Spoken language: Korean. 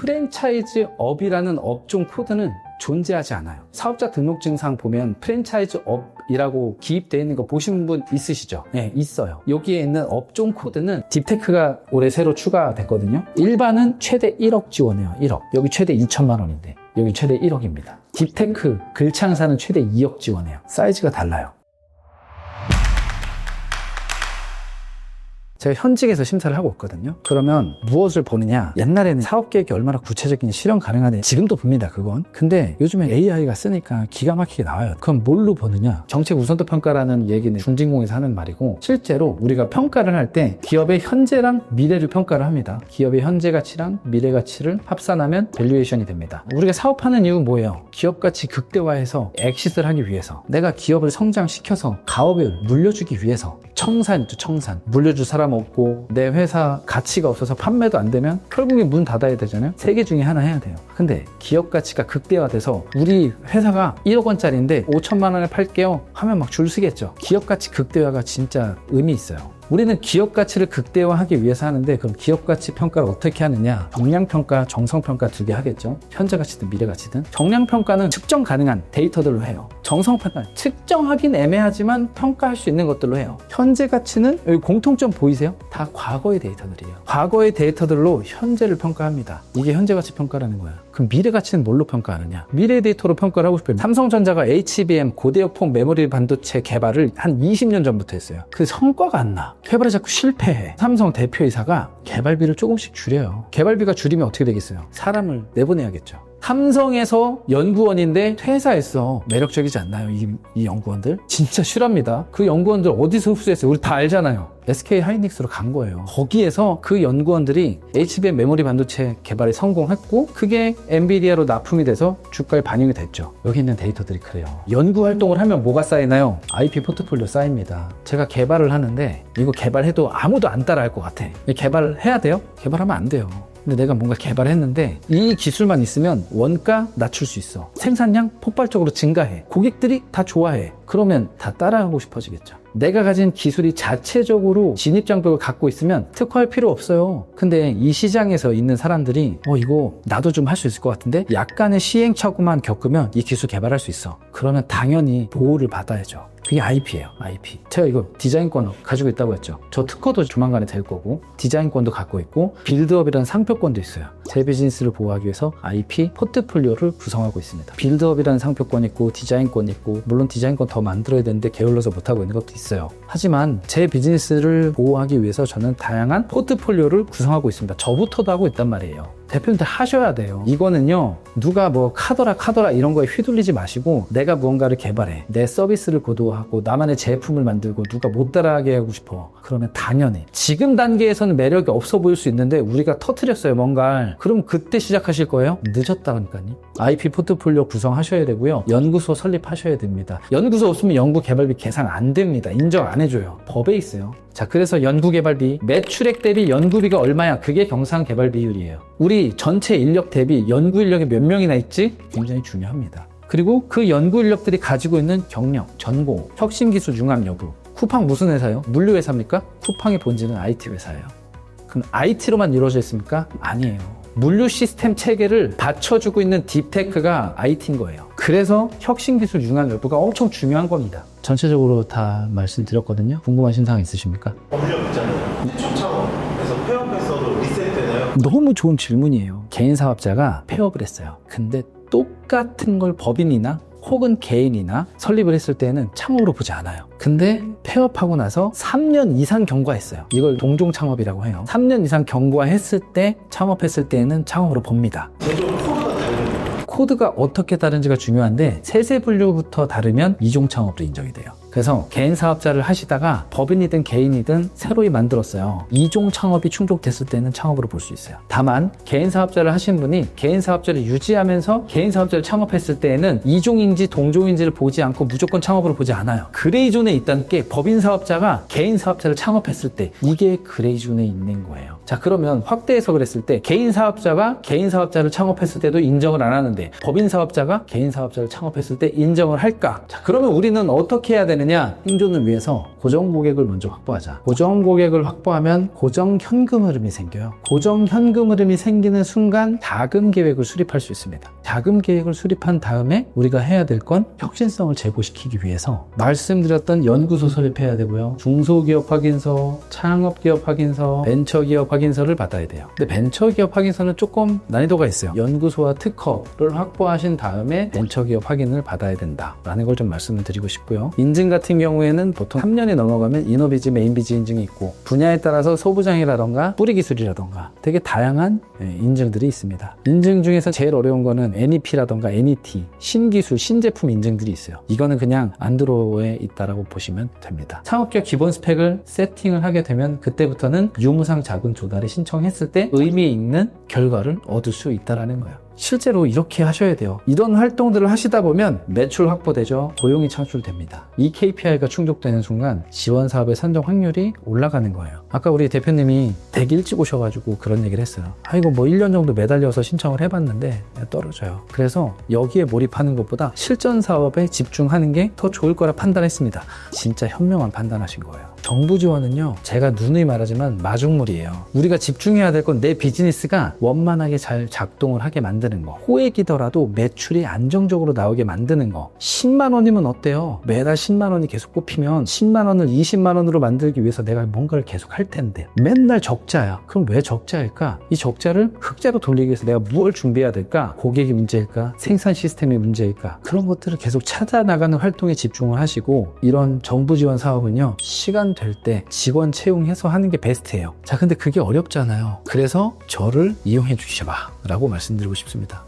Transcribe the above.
프랜차이즈업이라는 업종 코드는 존재하지 않아요. 사업자 등록증상 보면 프랜차이즈업이라고 기입되어 있는 거 보신 분 있으시죠? 네, 있어요. 여기에 있는 업종 코드는 딥테크가 올해 새로 추가됐거든요. 일반은 최대 1억 지원해요. 1억. 여기 최대 2천만 원인데 여기 최대 1억입니다. 딥테크 글창사는 최대 2억 지원해요. 사이즈가 달라요. 제가 현직에서 심사를 하고 있거든요. 그러면 무엇을 보느냐, 옛날에는 사업계획이 얼마나 구체적인 실현 가능하냐, 지금도 봅니다 그건. 근데 요즘에 AI가 쓰니까 기가 막히게 나와요. 그럼 뭘로 보느냐, 정책 우선도 평가라는 얘기는 중진공에서 하는 말이고, 실제로 우리가 평가를 할 때 기업의 현재랑 미래를 평가를 합니다. 기업의 현재 가치랑 미래 가치를 합산하면 밸류에이션이 됩니다. 우리가 사업하는 이유는 뭐예요? 기업 가치 극대화해서 엑시트를 하기 위해서, 내가 기업을 성장시켜서 가업을 물려주기 위해서. 청산이죠, 청산. 물려줄 사람 없고 내 회사 가치가 없어서 판매도 안 되면 결국에 문 닫아야 되잖아요. 세 개 중에 하나 해야 돼요. 근데 기업 가치가 극대화돼서 우리 회사가 1억 원짜리인데 5천만 원에 팔게요 하면 막 줄 서겠죠. 기업 가치 극대화가 진짜 의미 있어요. 우리는 기업 가치를 극대화하기 위해서 하는데, 그럼 기업 가치 평가를 어떻게 하느냐? 정량 평가, 정성 평가 두 개 하겠죠. 현재 가치든 미래 가치든. 정량 평가는 측정 가능한 데이터들로 해요. 정성 평가는 측정하긴 애매하지만 평가할 수 있는 것들로 해요. 현재 가치는 여기 공통점 보이세요? 다 과거의 데이터들이에요. 과거의 데이터들로 현재를 평가합니다. 이게 현재 가치 평가라는 거야. 그럼 미래 가치는 뭘로 평가하느냐? 미래 데이터로 평가를 하고 싶어요. 삼성전자가 HBM 고대역폭 메모리 반도체 개발을 한 20년 전부터 했어요. 그 성과가 안 나. 개발에 자꾸 실패해. 삼성 대표이사가 개발비를 조금씩 줄여요. 개발비가 줄이면 어떻게 되겠어요? 사람을 내보내야겠죠. 삼성에서 연구원인데 퇴사했어. 매력적이지 않나요? 이 연구원들? 진짜 실합니다. 그 연구원들 어디서 흡수했어요? 우리 다 알잖아요. SK 하이닉스로 간 거예요. 거기에서 그 연구원들이 HBM 메모리 반도체 개발에 성공했고, 그게 엔비디아로 납품이 돼서 주가에 반영이 됐죠. 여기 있는 데이터들이 그래요. 연구 활동을 하면 뭐가 쌓이나요? IP 포트폴리오 쌓입니다. 제가 개발을 하는데 이거 개발해도 아무도 안 따라할 것 같아. 개발을 해야 돼요? 개발하면 안 돼요. 근데 내가 뭔가 개발했는데 이 기술만 있으면 원가 낮출 수 있어. 생산량 폭발적으로 증가해. 고객들이 다 좋아해. 그러면 다 따라하고 싶어지겠죠. 내가 가진 기술이 자체적으로 진입장벽을 갖고 있으면 특화할 필요 없어요. 근데 이 시장에서 있는 사람들이 이거 나도 좀 할 수 있을 것 같은데 약간의 시행착오만 겪으면 이 기술 개발할 수 있어. 그러면 당연히 보호를 받아야죠. 그게 IP예요, IP. 제가 이거 디자인권 가지고 있다고 했죠. 저 특허도 조만간에 될 거고, 디자인권도 갖고 있고, 빌드업이라는 상표권도 있어요. 제 비즈니스를 보호하기 위해서 IP 포트폴리오를 구성하고 있습니다. 빌드업이라는 상표권 있고, 디자인권 있고, 물론 디자인권 더 만들어야 되는데 게을러서 못하고 있는 것도 있어요. 하지만 제 비즈니스를 보호하기 위해서 저는 다양한 포트폴리오를 구성하고 있습니다. 저부터도 하고 있단 말이에요. 대표님들 하셔야 돼요. 이거는요, 누가 뭐 카더라 이런 거에 휘둘리지 마시고, 내가 무언가를 개발해, 내 서비스를 고도화하고 나만의 제품을 만들고 누가 못 따라하게 하고 싶어. 그러면 당연히 지금 단계에서는 매력이 없어 보일 수 있는데 우리가 터트렸어요, 뭔가를. 그럼 그때 시작하실 거예요? 늦었다니까요. IP 포트폴리오 구성하셔야 되고요. 연구소 설립하셔야 됩니다. 연구소 없으면 연구 개발비 계산 안 됩니다. 인정 안 해줘요. 법에 있어요. 자, 그래서 연구개발비, 매출액 대비 연구비가 얼마야? 그게 경상개발 비율이에요. 우리 전체 인력 대비 연구 인력이 몇 명이나 있지? 굉장히 중요합니다. 그리고 그 연구 인력들이 가지고 있는 경력, 전공, 혁신기술 융합 여부. 쿠팡 무슨 회사예요? 물류회사입니까? 쿠팡의 본질은 IT 회사예요. 그럼 IT로만 이루어져 있습니까? 아니에요. 물류 시스템 체계를 받쳐주고 있는 딥테크가 IT인 거예요. 그래서 혁신기술 융합 여부가 엄청 중요한 겁니다. 전체적으로 다 말씀드렸거든요. 궁금하신 사항 있으십니까? 법령 있잖아요. 최초창업에서 폐업했어도 리셋되나요? 너무 좋은 질문이에요. 개인 사업자가 폐업을 했어요. 근데 똑같은 걸 법인이나 혹은 개인이나 설립을 했을 때는 창업으로 보지 않아요. 근데 폐업하고 나서 3년 이상 경과했어요. 이걸 동종 창업이라고 해요. 3년 이상 경과했을 때, 창업했을 때는 창업으로 봅니다. 제조 코드가 다른 코드가 어떻게 다른지가 중요한데, 세세 분류부터 다르면 이종 창업으로 인정이 돼요. 그래서 개인 사업자를 하시다가 법인이든 개인이든 새로이 만들었어요. 이종 창업이 충족됐을 때는 창업으로 볼 수 있어요. 다만 개인 사업자를 하신 분이 개인 사업자를 유지하면서 개인 사업자를 창업했을 때에는 이종인지 동종인지를 보지 않고 무조건 창업으로 보지 않아요. 그레이존에 있다는 게 법인 사업자가 개인 사업자를 창업했을 때, 이게 그레이존에 있는 거예요. 자, 그러면 확대 해석을 했을 때 개인 사업자가 개인 사업자를 창업했을 때도 인정을 안 하는데 법인 사업자가 개인 사업자를 창업했을 때 인정을 할까? 자, 그러면 우리는 어떻게 해야 되느냐? 생존을 위해서 고정 고객을 먼저 확보하자. 고정 고객을 확보하면 고정 현금 흐름이 생겨요. 고정 현금 흐름이 생기는 순간 자금 계획을 수립할 수 있습니다. 자금 계획을 수립한 다음에 우리가 해야 될 건 혁신성을 제고시키기 위해서 말씀드렸던 연구소 설립해야 되고요. 중소기업 확인서, 창업기업 확인서, 벤처기업 확인서를 받아야 돼요. 근데 벤처기업 확인서는 조금 난이도가 있어요. 연구소와 특허를 확보하신 다음에 벤처기업 확인을 받아야 된다라는 걸 좀 말씀을 드리고 싶고요. 인증 같은 경우에는 보통 3년이 넘어가면 이노비즈, 메인비즈 인증이 있고 분야에 따라서 소부장이라던가 뿌리기술이라던가 되게 다양한 인증들이 있습니다. 인증 중에서 제일 어려운 거는 NEP라던가 NET, 신기술, 신제품 인증들이 있어요. 이거는 그냥 안드로에 있다라고 보시면 됩니다. 창업기업 기본 스펙을 세팅을 하게 되면 그때부터는 유무상 자금 조달을 신청했을 때 의미 있는 결과를 얻을 수 있다는 거예요. 실제로 이렇게 하셔야 돼요. 이런 활동들을 하시다 보면 매출 확보되죠. 고용이 창출됩니다. 이 KPI가 충족되는 순간 지원 사업의 선정 확률이 올라가는 거예요. 아까 우리 대표님이 되게 일찍 오셔가지고 그런 얘기를 했어요. 이거 뭐 1년 정도 매달려서 신청을 해봤는데 떨어져요. 그래서 여기에 몰입하는 것보다 실전 사업에 집중하는 게 더 좋을 거라 판단했습니다. 진짜 현명한 판단하신 거예요. 정부 지원은요, 제가 누누이 말하지만 마중물이에요. 우리가 집중해야 될 건 내 비즈니스가 원만하게 잘 작동을 하게 만드는 거, 호액이더라도 매출이 안정적으로 나오게 만드는 거. 10만 원이면 어때요? 매달 10만 원이 계속 꼽히면 10만 원을 20만 원으로 만들기 위해서 내가 뭔가를 계속 할 텐데 맨날 적자야. 그럼 왜 적자일까? 이 적자를 흑자로 돌리기 위해서 내가 무엇을 준비해야 될까? 고객이 문제일까? 생산 시스템이 문제일까? 그런 것들을 계속 찾아나가는 활동에 집중을 하시고, 이런 정부 지원 사업은요, 시간 될 때 직원 채용해서 하는 게 베스트예요. 자, 근데 그게 어렵잖아요. 그래서 저를 이용해 주셔봐 라고 말씀드리고 싶습니다.